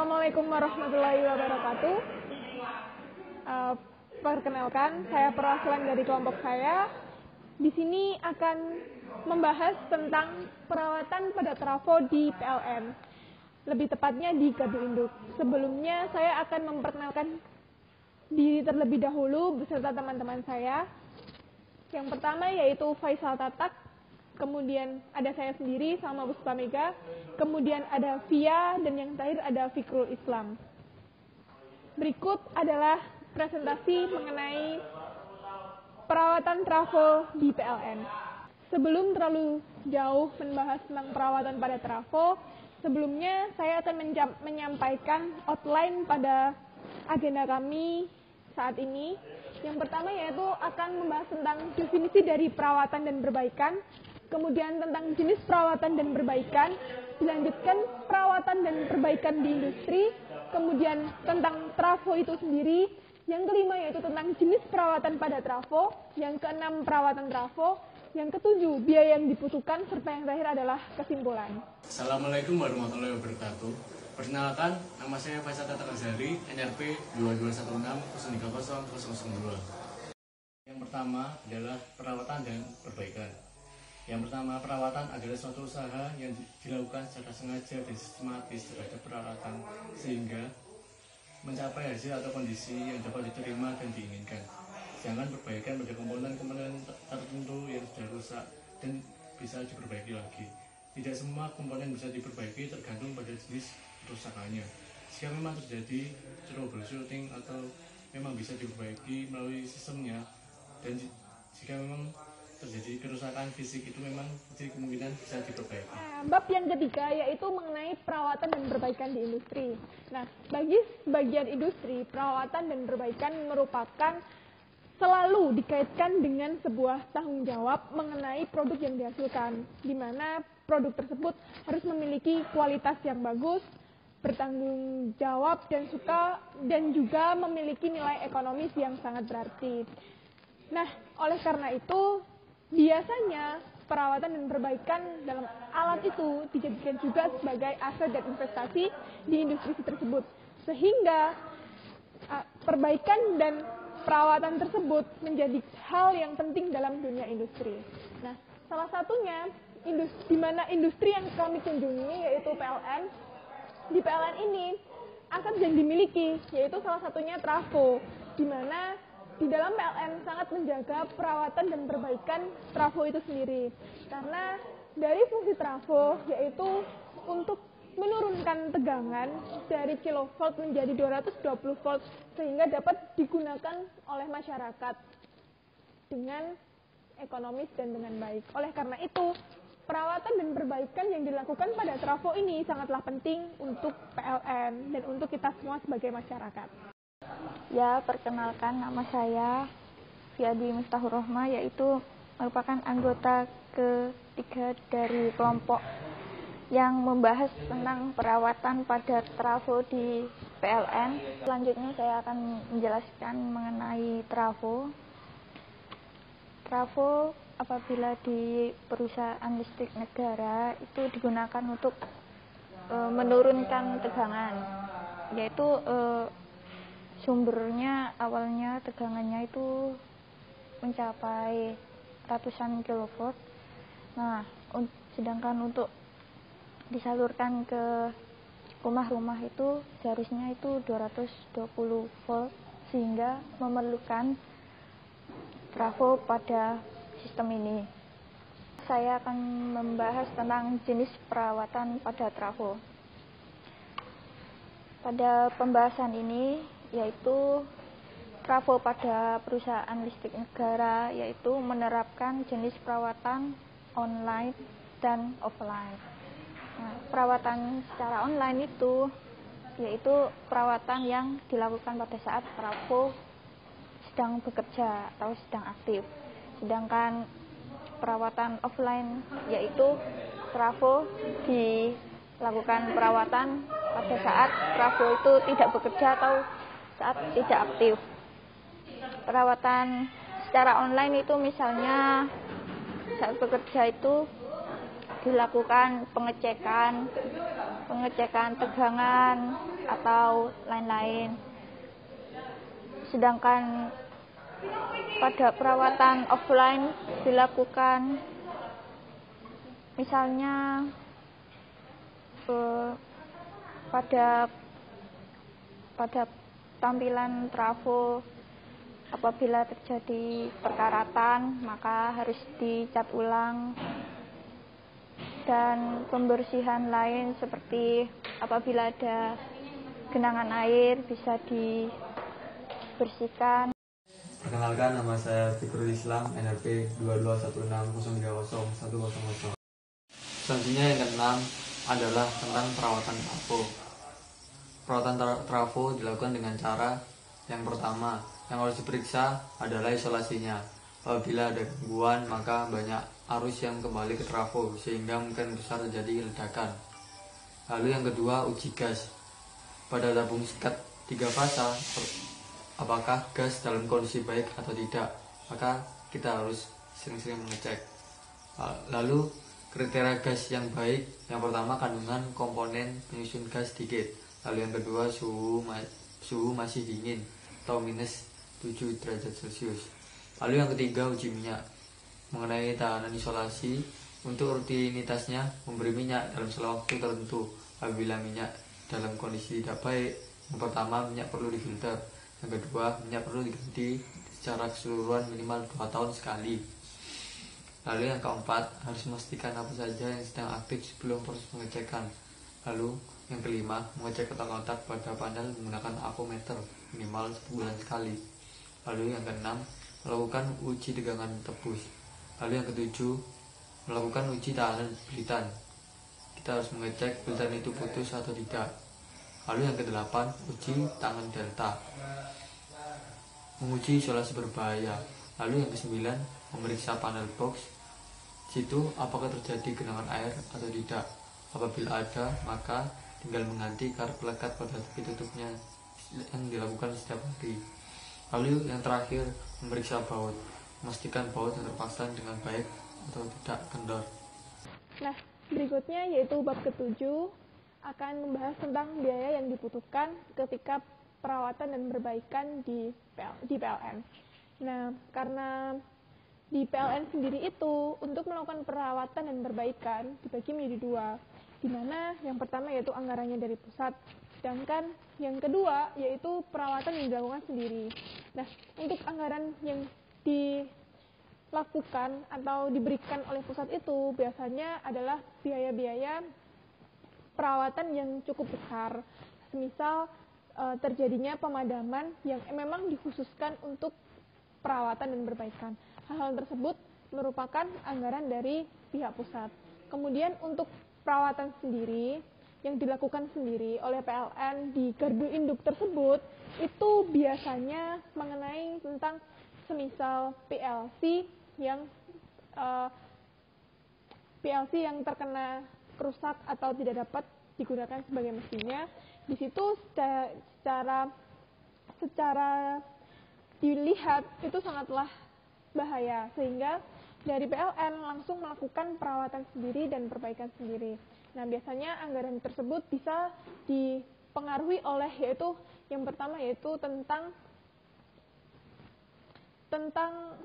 Assalamualaikum warahmatullahi wabarakatuh. Perkenalkan, saya perwakilan dari kelompok saya. Di sini akan membahas tentang perawatan pada trafo di PLN. Lebih tepatnya di Gardu Induk. Sebelumnya saya akan memperkenalkan diri terlebih dahulu beserta teman-teman saya. Yang pertama yaitu Faisal Tatak, kemudian ada saya sendiri sama Puspa Mega, kemudian ada Via, dan yang terakhir ada Fikrul Islam. Berikut adalah presentasi mengenai perawatan trafo di PLN. Sebelum terlalu jauh membahas tentang perawatan pada trafo, sebelumnya saya akan menyampaikan outline pada agenda kami saat ini. Yang pertama yaitu akan membahas tentang definisi dari perawatan dan perbaikan, kemudian tentang jenis perawatan dan perbaikan, dilanjutkan perawatan dan perbaikan di industri, kemudian tentang trafo itu sendiri, yang kelima yaitu tentang jenis perawatan pada trafo, yang keenam perawatan trafo, yang ketujuh biaya yang dibutuhkan, serta yang terakhir adalah kesimpulan. Assalamualaikum warahmatullahi wabarakatuh. Perkenalkan, nama saya Faisal Tatak Azhari, NRP 2216-030002. Yang pertama adalah perawatan dan perbaikan. Yang pertama, perawatan adalah suatu usaha yang dilakukan secara sengaja dan sistematis terhadap peralatan sehingga mencapai hasil atau kondisi yang dapat diterima dan diinginkan. Sedangkan perbaikan pada komponen-komponen tertentu yang sudah rusak dan bisa diperbaiki lagi. Tidak semua komponen bisa diperbaiki tergantung pada jenis kerusakannya. Jika memang terjadi troubleshooting atau memang bisa diperbaiki melalui sistemnya, dan jika memang terjadi kerusakan fisik itu memang kemungkinan bisa diperbaiki. Bab yang ketiga yaitu mengenai perawatan dan perbaikan di industri. Nah, bagi sebagian industri, perawatan dan perbaikan merupakan selalu dikaitkan dengan sebuah tanggung jawab mengenai produk yang dihasilkan, di mana produk tersebut harus memiliki kualitas yang bagus, bertanggung jawab dan juga memiliki nilai ekonomis yang sangat berarti. Nah, oleh karena itu, biasanya perawatan dan perbaikan dalam alat itu dijadikan juga sebagai aset dan investasi di industri tersebut. Sehingga perbaikan dan perawatan tersebut menjadi hal yang penting dalam dunia industri. Nah, salah satunya di mana industri yang kami kunjungi yaitu PLN. Di PLN ini aset yang dimiliki yaitu salah satunya trafo, di mana di dalam PLN sangat menjaga perawatan dan perbaikan trafo itu sendiri. Karena dari fungsi trafo yaitu untuk menurunkan tegangan dari kilovolt menjadi 220 volt sehingga dapat digunakan oleh masyarakat dengan ekonomis dan dengan baik. Oleh karena itu, perawatan dan perbaikan yang dilakukan pada trafo ini sangatlah penting untuk PLN dan untuk kita semua sebagai masyarakat. Ya, perkenalkan, nama saya Fiadi Miftahur Rohma, yaitu merupakan anggota ketiga dari kelompok yang membahas tentang perawatan pada trafo di PLN. Selanjutnya saya akan menjelaskan mengenai trafo. Trafo apabila di perusahaan listrik negara itu digunakan untuk menurunkan tegangan, yaitu sumbernya awalnya tegangannya itu mencapai ratusan kilovolt. Nah, sedangkan untuk disalurkan ke rumah-rumah itu seharusnya itu 220 volt sehingga memerlukan trafo pada sistem ini. Saya akan membahas tentang jenis perawatan pada trafo. Pada pembahasan ini yaitu trafo pada perusahaan listrik negara yaitu menerapkan jenis perawatan online dan offline. Nah, perawatan secara online itu yaitu perawatan yang dilakukan pada saat trafo sedang bekerja atau sedang aktif. Sedangkan perawatan offline yaitu trafo dilakukan perawatan pada saat trafo itu tidak bekerja atau saat tidak aktif. Perawatan secara online itu misalnya saat bekerja itu dilakukan pengecekan tegangan atau lain-lain. Sedangkan pada perawatan offline dilakukan misalnya pada tampilan trafo, apabila terjadi perkaratan maka harus dicat ulang, dan pembersihan lain seperti apabila ada genangan air bisa dibersihkan. Perkenalkan, nama saya Fikrul Islam, NRP 2216030100. Selanjutnya yang keenam adalah tentang perawatan trafo. Perawatan trafo dilakukan dengan cara yang pertama, yang harus diperiksa adalah isolasinya. Apabila ada gangguan, maka banyak arus yang kembali ke trafo sehingga mungkin besar terjadi ledakan. Lalu yang kedua, uji gas. Pada tabung sekat 3 fasa, apakah gas dalam kondisi baik atau tidak, maka kita harus sering-sering mengecek. Lalu kriteria gas yang baik, yang pertama kandungan komponen penyusun gas sedikit. Lalu yang kedua, suhu masih dingin atau minus 7 derajat Celcius. Lalu yang ketiga, uji minyak. Mengenai tahanan isolasi, untuk rutinitasnya memberi minyak dalam waktu tertentu. Apabila minyak dalam kondisi tidak baik, yang pertama minyak perlu difilter, yang kedua minyak perlu diganti secara keseluruhan minimal 2 tahun sekali. Lalu yang keempat, harus memastikan apa saja yang sedang aktif sebelum proses pengecekan. Lalu yang kelima, mengecek kotak-kotak pada panel menggunakan avometer minimal sebulan sekali. Lalu yang keenam, melakukan uji tegangan tebus. Lalu yang ketujuh, melakukan uji tahanan bilitan. Kita harus mengecek bilitan itu putus atau tidak. Lalu yang kedelapan, uji tangan delta, menguji isolasi berbahaya. Lalu yang kesembilan, memeriksa panel box situ apakah terjadi genangan air atau tidak. Apabila ada, maka tinggal mengganti karet pelekat pada tepi tutupnya yang dilakukan setiap hari. Lalu yang terakhir, memeriksa baut, memastikan baut yang terpasang dengan baik atau tidak kendor. Nah, berikutnya yaitu bab ke-7 akan membahas tentang biaya yang dibutuhkan ketika perawatan dan perbaikan di PLN. Nah, karena di PLN sendiri itu untuk melakukan perawatan dan perbaikan dibagi menjadi 2, di mana yang pertama yaitu anggarannya dari pusat, sedangkan yang kedua yaitu perawatan yang dilakukan sendiri. Nah, untuk anggaran yang dilakukan atau diberikan oleh pusat itu biasanya adalah biaya-biaya perawatan yang cukup besar, semisal terjadinya pemadaman yang memang dikhususkan untuk perawatan dan perbaikan. Hal-hal tersebut merupakan anggaran dari pihak pusat. Kemudian untuk perawatan sendiri yang dilakukan sendiri oleh PLN di gardu induk tersebut itu biasanya mengenai tentang semisal PLC yang terkena rusak atau tidak dapat digunakan sebagai mesinnya. Di situ secara dilihat itu sangatlah bahaya, sehingga dari PLN langsung melakukan perawatan sendiri dan perbaikan sendiri. Nah, biasanya anggaran tersebut bisa dipengaruhi oleh yaitu yang pertama yaitu tentang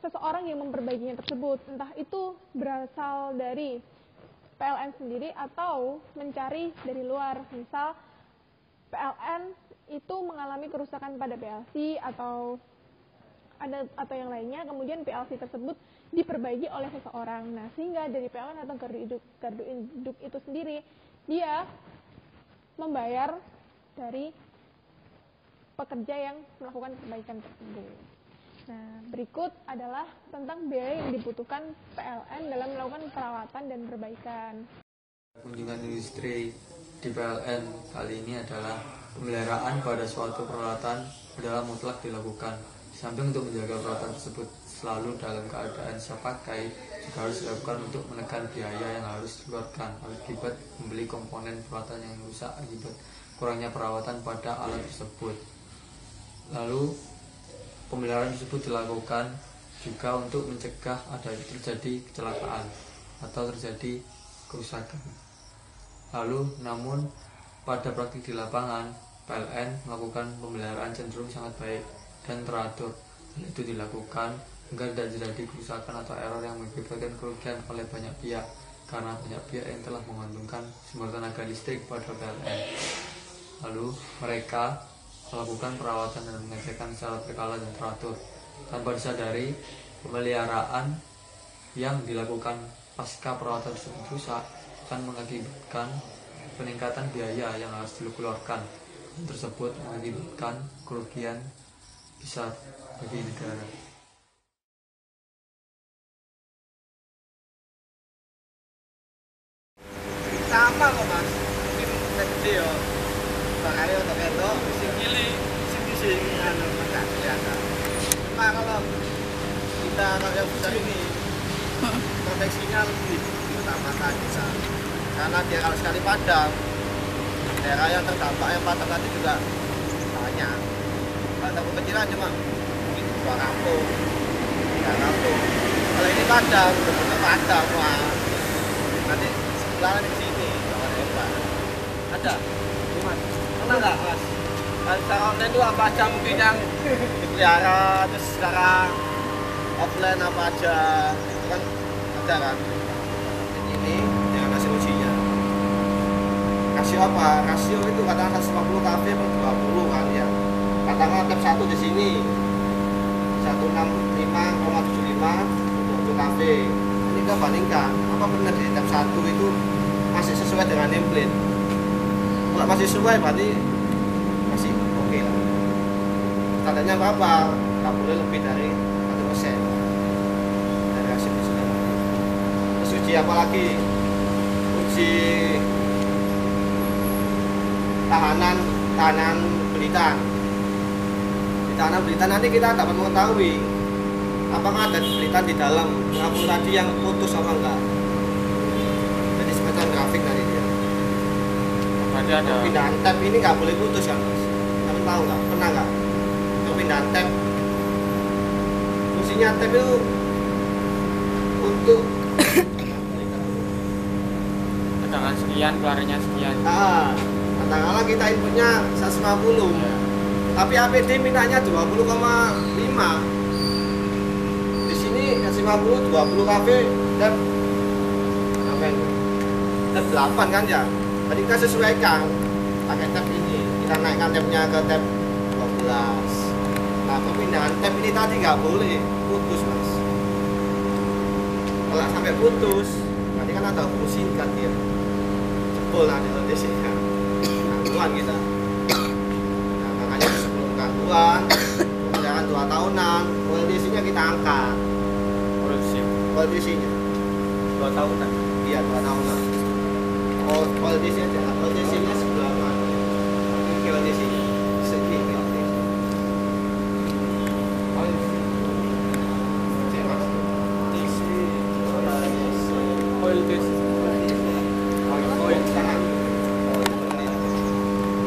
seseorang yang memperbaikinya tersebut, entah itu berasal dari PLN sendiri atau mencari dari luar. Misal PLN itu mengalami kerusakan pada PLC atau yang lainnya, kemudian PLC tersebut diperbaiki oleh seseorang. Nah, sehingga dari PLN atau gardu induk itu sendiri dia membayar dari pekerja yang melakukan perbaikan tersebut. Nah, berikut adalah tentang biaya yang dibutuhkan PLN dalam melakukan perawatan dan perbaikan. Kunjungan industri di PLN kali ini adalah pemeliharaan pada suatu peralatan adalah mutlak dilakukan. Samping untuk menjaga peralatan tersebut selalu dalam keadaan siap pakai, juga harus dilakukan untuk menekan biaya yang harus dikeluarkan akibat membeli komponen peralatan yang rusak akibat kurangnya perawatan pada alat tersebut. Lalu pemeliharaan tersebut dilakukan juga untuk mencegah ada terjadi kecelakaan atau terjadi kerusakan. Lalu, namun pada praktik di lapangan, PLN melakukan pemeliharaan cenderung sangat baik dan teratur. Hal itu dilakukan agar tidak terjadi kerusakan atau error yang mengakibatkan kerugian oleh banyak pihak, karena banyak pihak yang telah menggantungkan sumber tenaga listrik pada PLN. Lalu mereka melakukan perawatan dan pengecekan secara berkala dan teratur. Tanpa disadari, pemeliharaan yang dilakukan pasca perawatan tersebut rusak akan mengakibatkan peningkatan biaya yang harus dikeluarkan, dan tersebut mengakibatkan kerugian besar bagi negara. Sama kok mas, mungkin gede ya makanya untuk itu sing gili sing anu enggak kelihatan. Cuma kalau kita yang besar ini proteksinya lebih utamakan kita, karena dia kalau sekali padam, daerah yang terdampak yang padam tadi juga banyak. Kalau kecilan cuma mungkin 200, 300. Kalau ini padam, betul-betul padam, wah nanti sebelahan di sini lawan hebat. Ada? Mas, pernah nggak mas? Secara online itu apa aja mungkin yang dipelihara, terus secara offline apa aja, itu kan ada kan? Ini dengan hasil ujinya. Rasio apa? Rasio itu katakan 150 kV per 20 kan ya. Katakan tab 1 di sini 165,75 untuk kV. Ini kita bandingkan, apa benar di tab 1 itu masih sesuai dengan nameplate? Kalau masih sesuai berarti masih oke lah. Standarnya berapa? Nggak boleh lebih dari 1% dari hasil ujian. Terus uji apa lagi? Uji tahanan belitan. Di tahanan belitan nanti kita dapat mengetahui apakah ada belitan di dalam pengapung tadi yang putus apa enggak. Jadi semacam grafik tadi dia. Berarti ada Pindahan tab ini nggak boleh putus kan mas? Kamu tahu nggak? Pernah nggak? Kalau pindahan tab, fungsinya tab itu untuk tegangan sekian, keluarnya sekian. katakanlah kita inputnya 150, tapi APD mintanya 20,5. Di sini 150, 20 kV dan apa ini? Tab 8 kan ya? Tadi kita sesuaikan pakai tab ini, kita naikkan tabnya ke tab 12. Nah pemindahan tab ini tadi nggak boleh putus mas. Kalau sampai putus, nanti kan ada fungsi kan dia jebol nanti LTC nya gangguan kita. Nah makanya sebelum gangguan, jangan 2 tahunan, LTC nya kita angkat. LTC nya 2 tahunan? Iya 2 tahunan. LTC aja, LTC nya sebelah mana? Ini LTC nya segini LTC.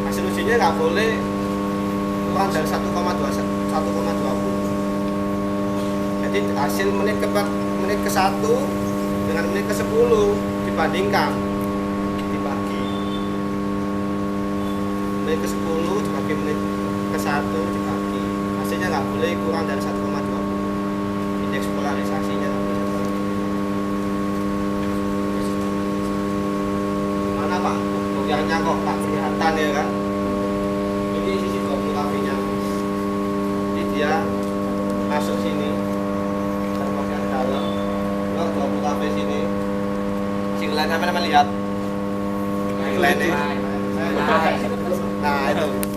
Hasil ujinya nggak boleh kurang dari 1,20. Jadi hasil menit ke 1 dengan menit ke 10 dibandingkan, dibagi menit ke 10 dibagi menit ke 1 dibagi, hasilnya nggak boleh kurang dari 1,20. Indeks polarisasinya nggak boleh. Mana pak? Yang kok tak kelihatan ya kan? Ini sisi 20 kV nya. Jadi dia masuk sini dan bagian dalam, kalau 20 kV sini. Singlet sampai lihat. Singlet ini. Nah itu.